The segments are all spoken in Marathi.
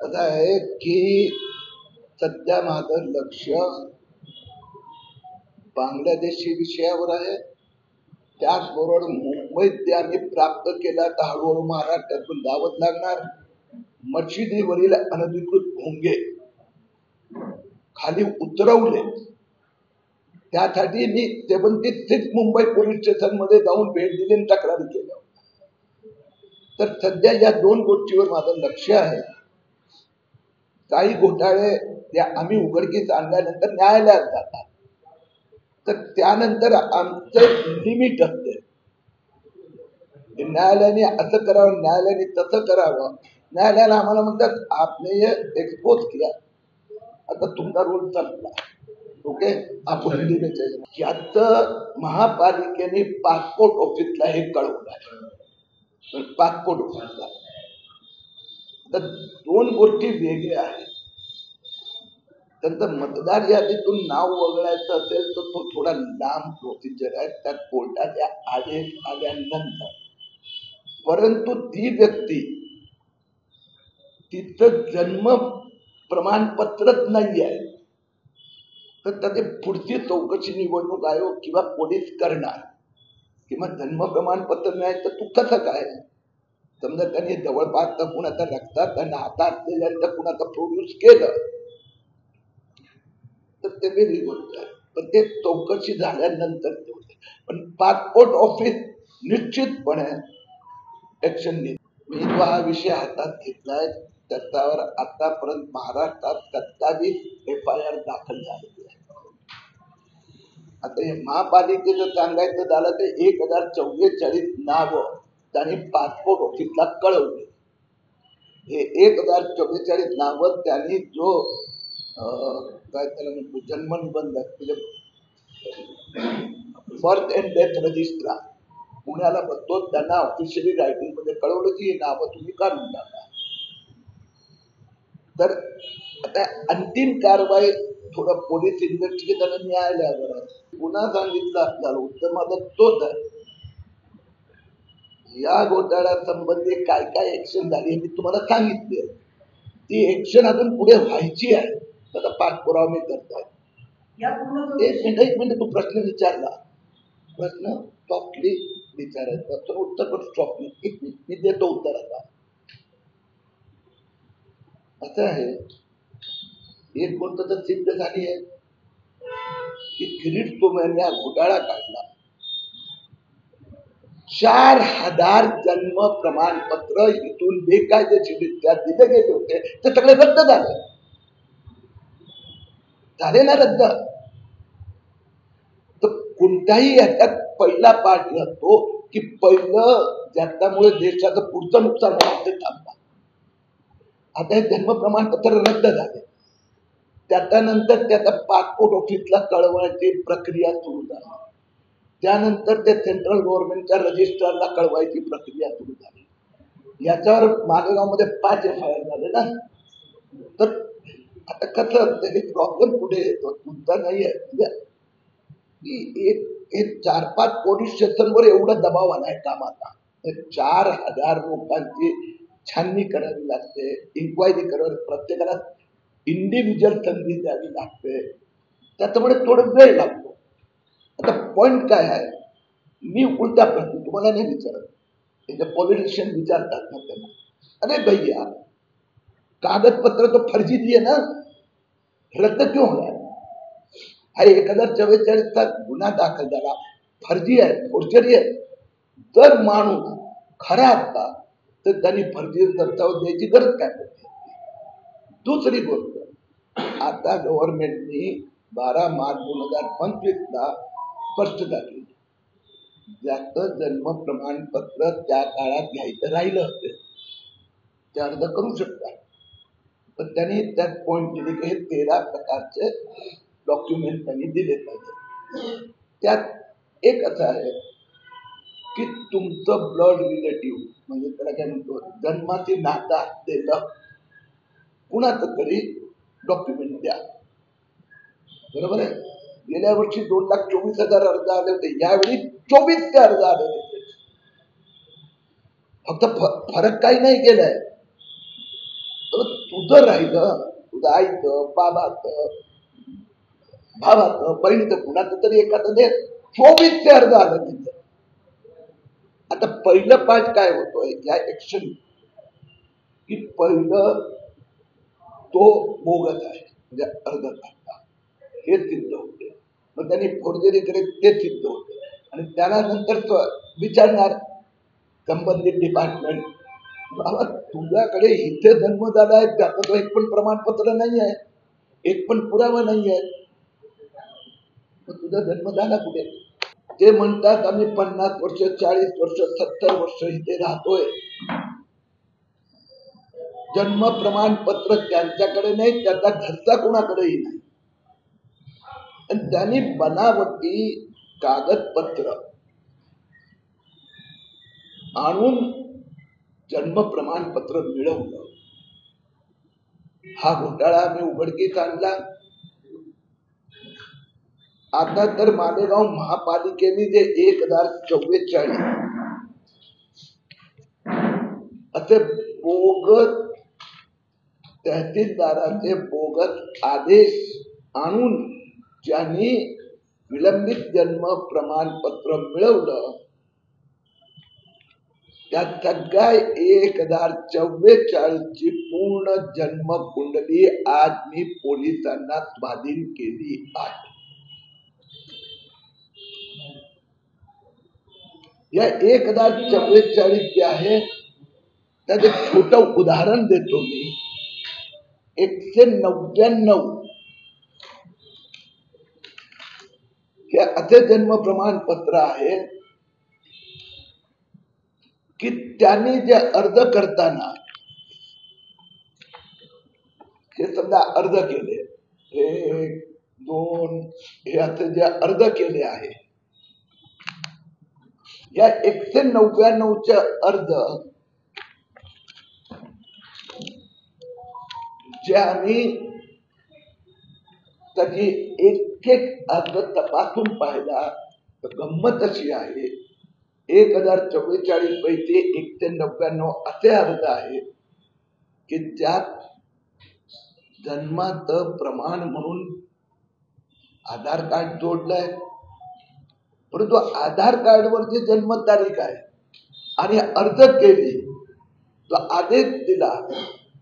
असं आहे की सध्या माझं लक्ष बांगलादेशी विषयावर आहे. त्याचबरोबर मुंबईत ते आम्ही प्राप्त केला तर हळूहळू महाराष्ट्रातून दावत लागणार. मशिदीवरील अनधिकृत भोंगे खाली उतरवले, त्यासाठी मी 76 मुंबई पोलीस स्टेशन मध्ये जाऊन भेट दिली आणि तक्रारी केल्या. तर सध्या या दोन गोष्टीवर माझं लक्ष आहे. काही घोटाळे आम्ही उघडकीस आणल्यानंतर न्यायालयात जातात, तर त्यानंतर आमचं लिमिट असते. न्यायालयाने असं करावं, न्यायालयाने तसं करावं. न्यायालयाला आम्हाला म्हणतात आपने ये एक्सपोज किया, आता तुमचा रोल संपला. ओके, आपण हिंदी में चाहिए. याचं महापालिकेने पासपोर्ट ऑफिसला हे कळवलं आहे. पासपोर्ट ऑफिसला तर दोन गोष्टी वेगळ्या आहेत. त्यांचं मतदार यादीतून नाव वगळायचं असेल तर तो थोडा लांब प्रोसिजर आहे. त्यात कोर्टाचे आदेश आल्यानंतर, परंतु ती व्यक्ती तिचं जन्म प्रमाणपत्रच नाही आहे, तर त्याची पुढची चौकशी निवडणूक आयोग किंवा पोलीस करणार. किंवा जन्म प्रमाणपत्र नाही तर तू कसं काय, समजा त्यांनी जवळपास तर कुणाचा रक्तात आणि हातात असलेल्या कुणाचं प्रोड्यूस केलं तर ते वेगळी गोष्ट आहे, पण ते चौकशी झाल्यानंतर ते होते. पण पासपोर्ट ऑफिस निश्चितपणे ऍक्शन घेत. मी जो हा विषय हातात घेतलाय त्याच्यावर आतापर्यंत महाराष्ट्रात 27 FIR दाखल झालेली आहे. आता हे महापालिकेचं सांगायचं झालं तर 1044 नावं त्यांनी पासपोर्ट ऑफिसला कळवली. हे 1044 नावं त्यांनी जो काय त्याला म्हणतो जन्म निबंधक म्हणजे बर्थ अँड डेथ रजिस्ट्रार पुण्याला बघतो, त्यांना ऑफिशियली रायटिंग मध्ये कळवलं की हे नावं तुम्ही काढून टाका. तर आता अंतिम कारवाई थोडं पोलीस इन्व्हेस्टिगेशन न्यायालयावर आहे. पुन्हा सांगितलं आपल्याला उत्तर माझं तोच आहे. या घोटाळ्यासंबंधी काय काय ऍक्शन झाली मी तुम्हाला सांगितले. ती ऍक्शन अजून पुढे व्हायची आहे. त्याचा पाठपुरावा मी करताय. एक मिनिट तू प्रश्न विचारला, प्रश्न सॉफ्टली विचारायचा, तर उत्तर पण सॉफ्टली. एक मिनिट मी देतो उत्तर. आता असं आहे, एक गोष्ट तर सिद्ध झाली आहे की किरीट सोमय्यांनी हा घोटाळा काढला. 4000 जन्म प्रमाणपत्र इथून बेकायदेशीरित्या दिले गेले होते, ते सगळे रद्द झाले ना रद्द. तर कोणत्याही याच्यात पहिला पाठ असतो की पहिलं ज्याच्यामुळे देशाचं पुढचं नुकसान होणार ते थांबवा. आता हे जन्म प्रमाणपत्र रद्द झाले, त्याच्यानंतर त्याचा पासपोर्ट ऑफिसला कळवायची प्रक्रिया सुरू झाली. त्यानंतर ते सेंट्रल गव्हर्नमेंटच्या रजिस्ट्रारला कळवायची प्रक्रिया सुरू झाली. याच्यावर मालेगावमध्ये 5 FIR झाले ना. तर आता कसं तरी प्रॉब्लेम पुढे येतो, तुमचा नाही आहे. एक 4-5 पोलीस स्टेशनवर एवढा दबाव आलाय कामाचा. 4000 लोकांची छाननी करावी लागते, इन्क्वायरी करावी, प्रत्येकाला इंडिव्हिज्युअल संधी द्यावी लागते, त्याच्यामुळे थोडं वेळ लागतो. आता पॉइंट काय आहे, मी उलटा प्रश्न तुम्हाला नाही विचारत, त्याचे पॉलिटिशियन विचारतात ना त्यांना, अरे भैया कागदपत्र तो फर्जी दिए ना, रद्द क्यों हो रहा है? हा 1044चा गुन्हा दाखल झाला, फर्जी आहे, फोर्जरी आहे. जर माणूस खरा असता तर त्यांनी फर्जी दस्तावेज द्यायची गरज काय पडते. दुसरी गोष्ट, आता गव्हर्नमेंटनी 12 मार्च 2025ला स्पष्टता केली, ज्याचं जन्म प्रमाणपत्र त्या काळात घ्यायचं राहिलं असेल ते अर्ज करू शकतात. पण त्यांनी त्यात पॉइंट दिली की हे 13 प्रकारचे डॉक्युमेंट त्यांनी दिले पाहिजे. त्यात एक असं आहे की तुमचं ब्लड रिलेटिव्ह म्हणजे त्याला काय म्हणतो जन्माची नाता असलेलं कुणाचं तरी डॉक्युमेंट द्या. बरोबर आहे. गेल्या वर्षी 2,24,000 अर्ज आले होते, यावेळी 24 अर्ज आले होते. फक्त फरक काही नाही केलाय, तर तुझं राहिलं, तुझं आईचं, बाबाचं, भावाचं, बहिणीचं, कुणाचं तरी एखादं दे. 24 अर्ज आलं तिथं. आता पहिलं पाठ काय होतोय या ऍक्शन की पहिलं तो बोगस आहे म्हणजे अर्ज करता हे सिद्ध होते. मग त्यांनी फोर्जरी केले ते सिद्ध होते आणि त्यानंतर विचारणार संबंधित डिपार्टमेंट, बाबा तुझ्याकडे इथे जन्म झाला आहे त्याचं तो एक पण प्रमाणपत्र नाही आहे, एक पण पुरावा नाही आहे, मग तुझा जन्म झाला कुठे? ते म्हणतात आम्ही 50 वर्ष, 40 वर्ष, 70 वर्ष इथे राहतोय, जन्म प्रमाणपत्र त्यांच्याकडे नाही, त्याचा घरचा कोणाकडेही नाही, आणि त्यांनी बनावटी कागदपत्र आणून जन्म प्रमाणपत्र मिळवलं. हा घोटाळा आम्ही उघडकीस आणला. आता तर मालेगाव महापालिकेने जे 1044 असे बोगस तहसीलदाराचे बोगस आदेश आणून ज्यांनी विलंबित जन्म प्रमाणपत्र मिळवलं त्या सगळ्या 1044 ची पूर्ण जन्म कुंडली आज मी पोलिसांना स्वाधीन केली आहे. या 1044 जे आहे त्याचं छोटं उदाहरण देतो मी. 199 हे असे जन्म प्रमाणपत्र आहे की त्यांनी जे अर्ज करताना हे समजा अर्ज केले 1, 2 हे असे जे अर्ज केले आहे या 199 अर्ज जे आम्ही त्याची एक एक अर्ज तपासून पाहिला तर गंमत अशी आहे 1044 पैकी 199 असे अर्ज आहे की ज्यात जन्माचं प्रमाण म्हणून आधार कार्ड जोडलंय, परंतु आधार कार्डवर जी जन्म तारीख आहे आणि अर्ज केली तो आदेश दिला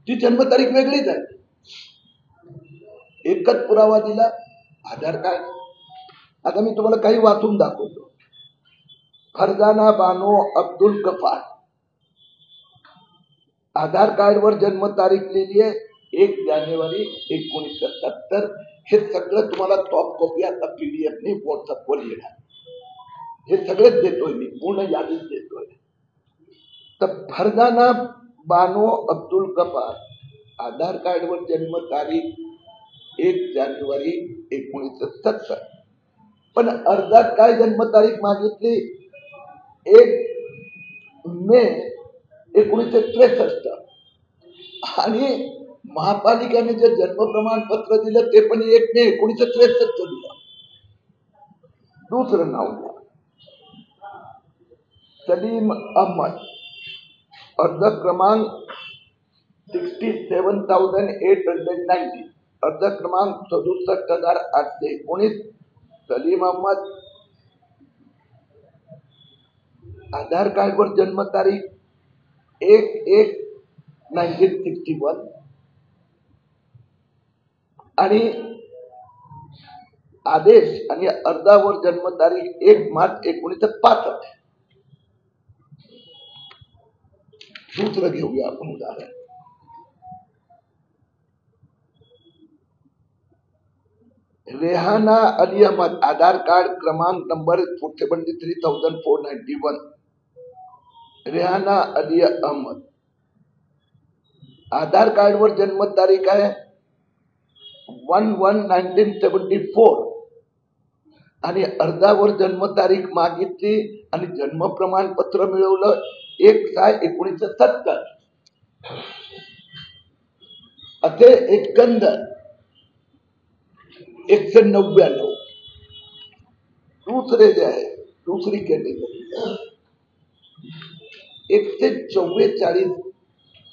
ती जन्मतारीख वेगळीच आहे. एकच पुरावा दिला आधार कार्ड. आता मी तुम्हाला काही वाचून दाखवतो. फरजाना बानो अब्दुल गफार, आधार कार्डवर जन्म तारीख लिहिली आहे 1 जानेवारी 1970. हे सगळं तुम्हाला सॉफ्ट कॉपी आता PDF ने व्हॉट्सअपवर येणार. हे सगळेच देतोय मी, पूर्ण यादीच देतोय. तर फरजाना बानो अब्दुल गफार आधार कार्डवर जन्म तारीख 1 जानेवारी 1970, पण अर्जात काय जन्म तारीख मागितली 1 मे 1963 आणि महापालिकेने जे जन्म प्रमाणपत्र दिलं ते पण 1 मे 1963 दिलं. दुसरं नाव घ्या सलीम अहमद, अर्ज क्रमांक 67,890, अर्ज क्रमांक 67,819. सलीम अहमद आधार कार्डवर जन्म तारीख 1/1/1961 आणि आदेश आणि अर्जावर जन्म तारीख 1 मार्च 1965. दुसरं घेऊया आपण उदाहरण. रेहाना अली अहमद, आधार कार्ड क्रमांक नंबर 73,491. रेहाना अली अहमद आधार कार्डवर जन्म तारीख आहे 1/1/1974 आणि अर्जावर जन्म तारीख मागितली आणि जन्म प्रमाणपत्र मिळवलं 1/6/1970. असे एकंदर 199. दुसरे जे आहे दुसरी कॅटेगरी 144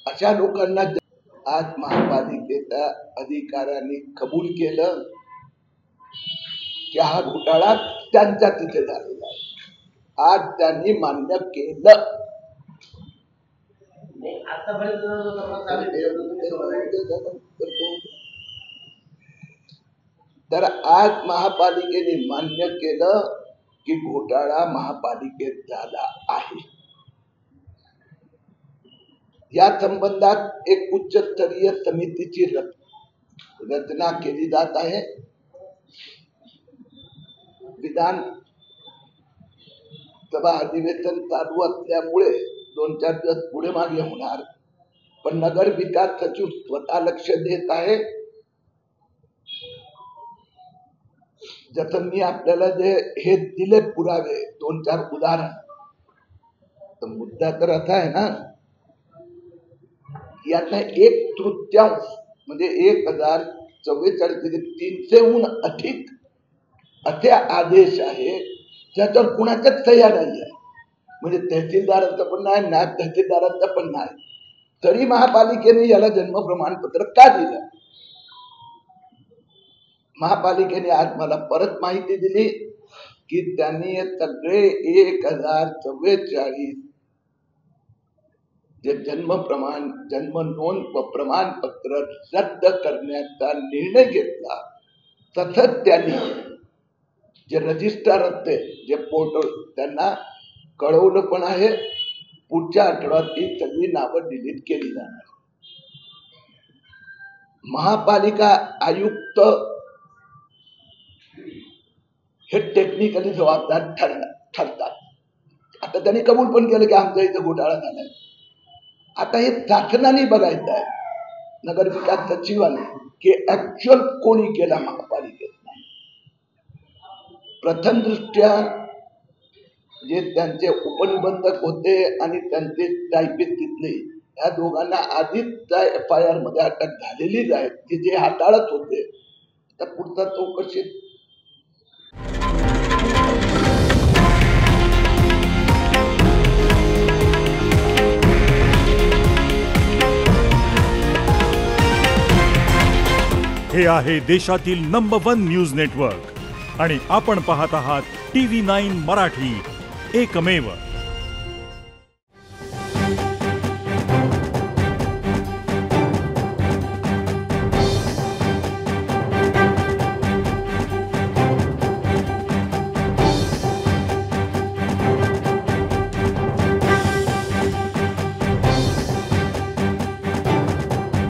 अशा लोकांना आज महापालिकेच्या अधिकाऱ्यांनी कबूल केलं की हा घोटाळा त्यांच्या तिथे झालेला आहे। आज त्यांनी मान्य केलं। तर आज महापालिकेने मान्य केलं की घोटाळा महापालिकेत झाला आहे। या संबंधात एक उच्चस्तरीय समितीची रचना केली जात आहे। विधान सभा अधिवेशन चालू असल्यामुळे 2-4 दिवस पुढे मागे होणार, पण नगर विकास सचिव स्वतः लक्ष देत आहे। जसं मी आपल्याला जे हे दिले पुरावे 2-4 उदाहरण, तर मुद्दा तर असा आहे ना, यातला 1/3 म्हणजे 1044,300हून अधिक असे आदेश आहे ज्याच्यावर कुणाच्याच सह्या नाही आहे। म्हणजे तहसीलदाराचं पण नाही, नायब तहसीलदाराचं पण नाही, तरी महापालिकेने याला जन्म प्रमाणपत्र का दिलं? महापालिकेने आज मला परत माहिती दिली की त्यांनी सगळे 1044 जे जन्म नोंद व प्रमाणपत्र रद्द करण्याचा निर्णय घेतला। तसंच त्यांनी जे रजिस्ट्रार असते, जे पोर्टल, त्यांना कळवलं पण आहे पुढच्या आठवड्यात ही सगळी नावं डिलीट केली जाणार। महापालिका आयुक्त हे टेक्निकली जबाबदार ठरतात। आता त्यांनी कबूल पण केलं की आमच्या इथे घोटाळा झालाय। आता हे शासनाने बघायचं आहे, नगर विकास सचिवाने, की ऍक्च्युअल कोणी केला महापालिकेत। प्रथम दृष्ट्या जे त्यांचे उपनिबंधक होते आणि त्यांचे टायपिस्ट तिथले, या दोघांना आधीच त्या FIR मध्ये अटक झालेलीच आहे, की जे हाताळत होते। तर पुढचा चौकशी हे आहे देशातील नंबर 1 न्यूज नेटवर्क आणि आपण पाहत आहात TV9 मराठी, एकमेव।